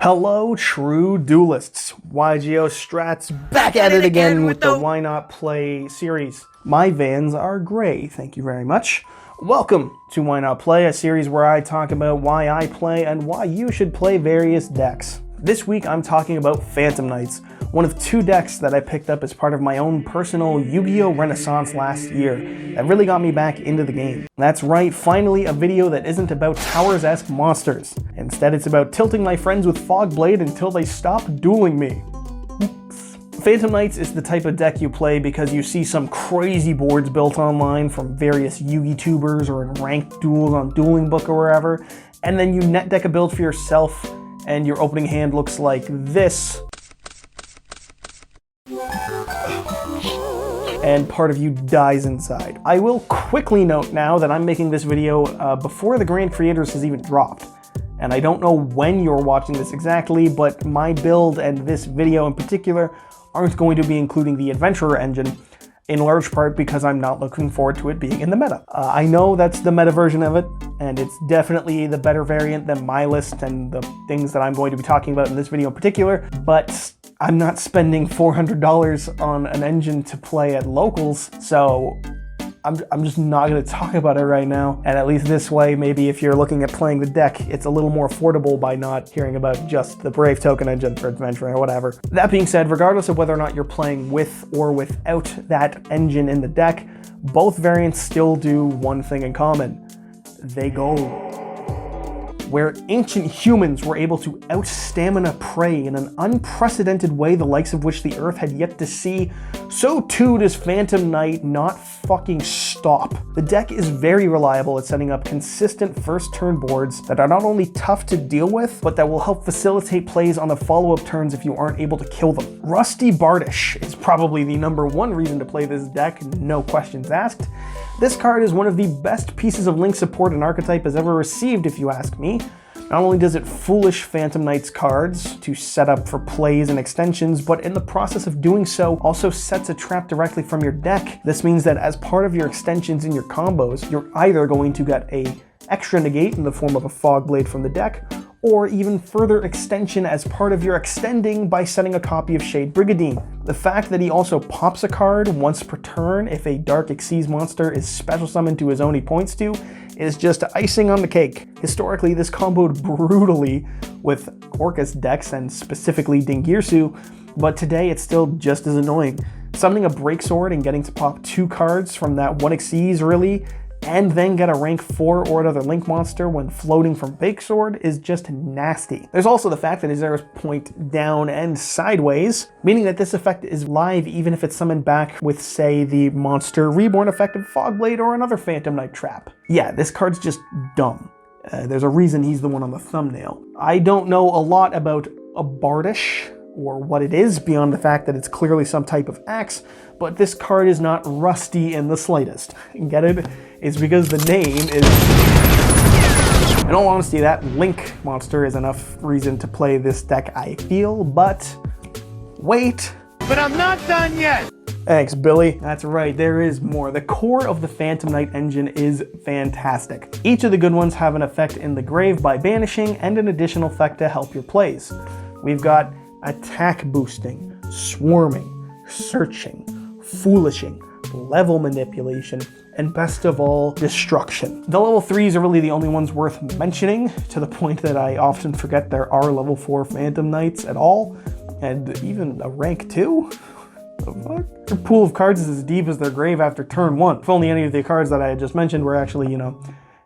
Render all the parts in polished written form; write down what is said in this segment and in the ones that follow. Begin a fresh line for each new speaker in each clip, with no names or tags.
Hello, true duelists. YGO Strats back at it again with the Why Not Play series. My Vans are gray, thank you very much. Welcome to Why Not Play, a series where I talk about why I play and why you should play various decks. This week I'm talking about Phantom Knights, one of two decks that I picked up as part of my own personal Yu-Gi-Oh! Renaissance last year that really got me back into the game. That's right, finally a video that isn't about Towers-esque monsters. Instead, it's about tilting my friends with Fogblade until they stop dueling me. Oops. Phantom Knights is the type of deck you play because you see some crazy boards built online from various Yu-Gi tubers or in ranked duels on Dueling Book or wherever, and then you net deck a build for yourself and your opening hand looks like this, and part of you dies inside. I will quickly note now that I'm making this video before the Grand Creators has even dropped. And I don't know when you're watching this exactly, but my build and this video in particular aren't going to be including the Adventurer engine, in large part because I'm not looking forward to it being in the meta. I know that's the meta version of it, and it's definitely the better variant than my list and the things that I'm going to be talking about in this video in particular, but I'm not spending $400 on an engine to play at locals, so I'm just not going to talk about it right now. And at least this way, maybe if you're looking at playing the deck, it's a little more affordable by not hearing about just the Brave token engine for Adventuring or whatever. That being said, regardless of whether or not you're playing with or without that engine in the deck, both variants still do one thing in common. They go. Where ancient humans were able to out-stamina prey in an unprecedented way the likes of which the Earth had yet to see, so too does Phantom Knight not fucking stop. The deck is very reliable at setting up consistent first turn boards that are not only tough to deal with, but that will help facilitate plays on the follow-up turns if you aren't able to kill them. Rusty Bardish is probably the #1 reason to play this deck, no questions asked. This card is one of the best pieces of Link support an archetype has ever received, if you ask me. Not only does it foolish Phantom Knights cards to set up for plays and extensions, but in the process of doing so, also sets a trap directly from your deck. This means that as part of your extensions in your combos, you're either going to get a extra negate in the form of a Fogblade from the deck, or even further extension as part of your extending by setting a copy of Shade Brigandine. The fact that he also pops a card once per turn if a Dark Xyz monster is special summoned to his own he points to is just icing on the cake. Historically, this comboed brutally with Orcus decks and specifically Dingirsu, but today it's still just as annoying. Summoning a Breaksword and getting to pop 2 cards from that 1 Xyz really, and then get a rank 4 or another Link monster when floating from Breaksword is just nasty. There's also the fact that his arrows point down and sideways, meaning that this effect is live even if it's summoned back with, say, the Monster Reborn effect of Fogblade or another Phantom Knight trap. Yeah, this card's just dumb. There's a reason he's the one on the thumbnail. I don't know a lot about a Bardish or what it is beyond the fact that it's clearly some type of axe, but this card is not rusty in the slightest. Get it? It's because the name is... In all honesty, that Link monster is enough reason to play this deck, I feel, but wait.
But I'm not done yet!
Thanks, Billy. That's right, there is more. The core of the Phantom Knight engine is fantastic. Each of the good ones have an effect in the grave by banishing and an additional effect to help your plays. We've got attack boosting, swarming, searching, foolishing, level manipulation, and best of all, destruction. The level 3s are really the only ones worth mentioning, to the point that I often forget there are level 4 Phantom Knights at all, and even a rank 2? The fuck? Their pool of cards is as deep as their grave after turn 1. If only any of the cards that I had just mentioned were actually,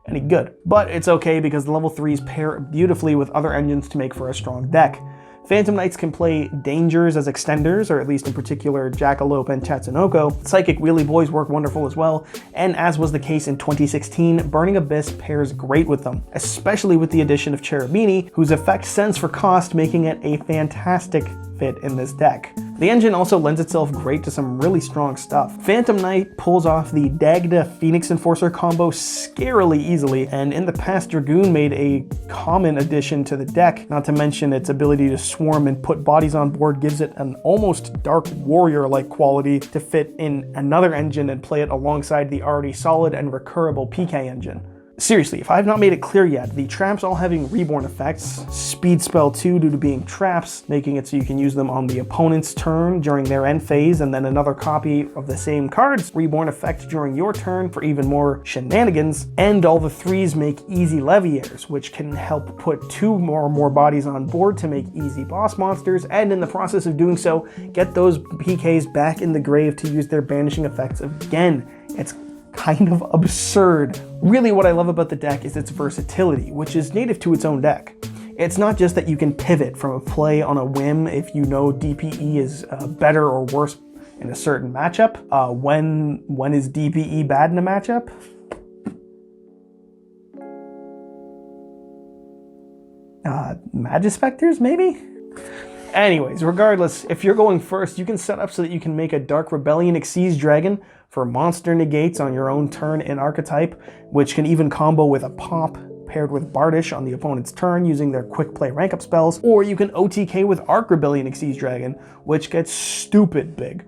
any good. But it's okay because the level 3s pair beautifully with other engines to make for a strong deck. Phantom Knights can play Dangers as extenders, or at least in particular Jackalope and Tatsunoko. Psychic Wheelie Boys work wonderful as well, and as was the case in 2016, Burning Abyss pairs great with them, especially with the addition of Cherubini, whose effect sends for cost, making it a fantastic fit in this deck. The engine also lends itself great to some really strong stuff. Phantom Knight pulls off the Dagda Phoenix Enforcer combo scarily easily, and in the past Dragoon made a common addition to the deck, not to mention its ability to swarm and put bodies on board gives it an almost Dark Warrior-like quality to fit in another engine and play it alongside the already solid and recurable PK engine. Seriously, if I have not made it clear yet, the traps all having reborn effects, speed spell 2 due to being traps, making it so you can use them on the opponent's turn during their end phase, and then another copy of the same card's reborn effect during your turn for even more shenanigans, and all the 3s make easy leviers, which can help put 2 or more bodies on board to make easy boss monsters, and in the process of doing so, get those PKs back in the grave to use their banishing effects again. It's kind of absurd. Really, what I love about the deck is its versatility, which is native to its own deck. It's not just that you can pivot from a play on a whim if you know DPE is better or worse in a certain matchup. When is DPE bad in a matchup? Magispectors, maybe? Anyways, regardless, if you're going first, you can set up so that you can make a Dark Rebellion Xyz Dragon for monster negates on your own turn in archetype, which can even combo with a pop paired with Bardish on the opponent's turn using their quick play rank up spells, or you can OTK with Arc Rebellion Xyz Dragon, which gets stupid big.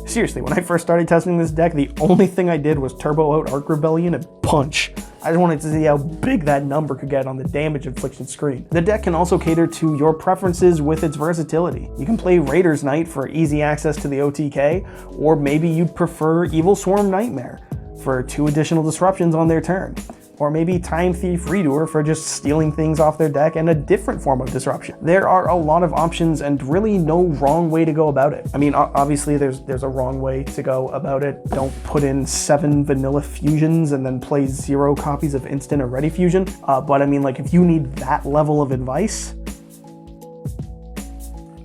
Seriously, when I first started testing this deck, the only thing I did was turbo out Arc Rebellion and punch. I just wanted to see how big that number could get on the damage infliction screen. The deck can also cater to your preferences with its versatility. You can play Raiders Knight for easy access to the OTK, or maybe you'd prefer Evil Swarm Nightmare for 2 additional disruptions on their turn. Or maybe Time Thief Redoer for just stealing things off their deck and a different form of disruption. There are a lot of options and really no wrong way to go about it. I mean, obviously there's a wrong way to go about it. Don't put in 7 vanilla fusions and then play 0 copies of instant or ready fusion. But I mean, like, if you need that level of advice,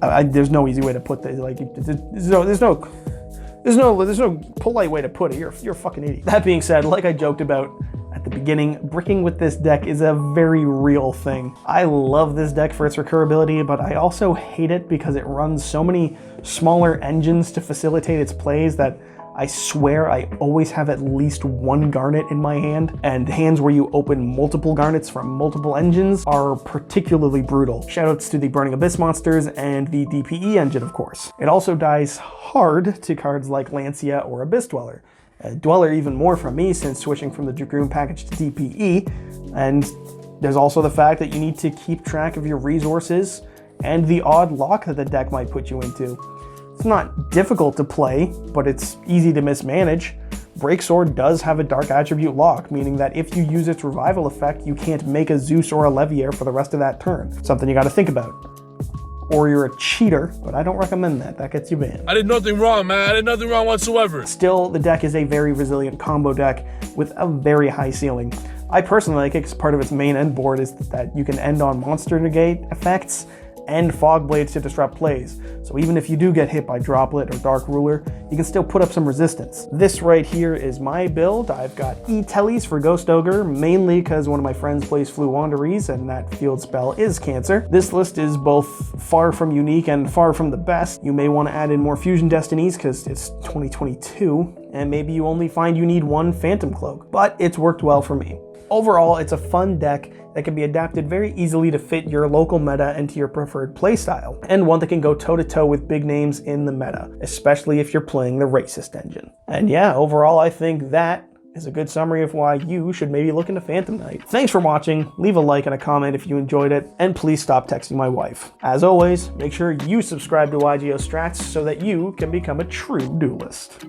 there's no easy way to put this. Like, there's no polite way to put it. You're a fucking idiot. That being said, like I joked about at the beginning, bricking with this deck is a very real thing. I love this deck for its recurability, but I also hate it because it runs so many smaller engines to facilitate its plays that I swear I always have at least 1 garnet in my hand, and hands where you open multiple garnets from multiple engines are particularly brutal. Shoutouts to the Burning Abyss monsters and the DPE engine, of course. It also dies hard to cards like Lancia or Abyss Dweller. Dweller even more from me since switching from the Dragoon package to DPE, and there's also the fact that you need to keep track of your resources and the odd lock that the deck might put you into. It's not difficult to play, but it's easy to mismanage. Breaksword does have a dark attribute lock, meaning that if you use its revival effect, you can't make a Zeus or a Levier for the rest of that turn. Something you gotta think about. Or you're a cheater, but I don't recommend that. That gets you banned.
I did nothing wrong, man. I did nothing wrong whatsoever.
Still, the deck is a very resilient combo deck with a very high ceiling. I personally like it because part of its main end board is that you can end on monster negate effects and fog blades to disrupt plays. So even if you do get hit by Droplet or Dark Ruler, you can still put up some resistance. This right here is my build. I've got E-Tellies for Ghost Ogre, mainly because one of my friends plays Floowandereeze and that field spell is Cancer. This list is both far from unique and far from the best. You may want to add in more Fusion Destinies because it's 2022, and maybe you only find you need 1 Phantom Cloak, but it's worked well for me. Overall, it's a fun deck that can be adapted very easily to fit your local meta and to your preferred playstyle, and one that can go toe-to-toe with big names in the meta, especially if you're playing the Racist engine. And yeah, overall, I think that is a good summary of why you should maybe look into Phantom Knight. Thanks for watching, leave a like and a comment if you enjoyed it, and please stop texting my wife. As always, make sure you subscribe to YGO Strats so that you can become a true duelist.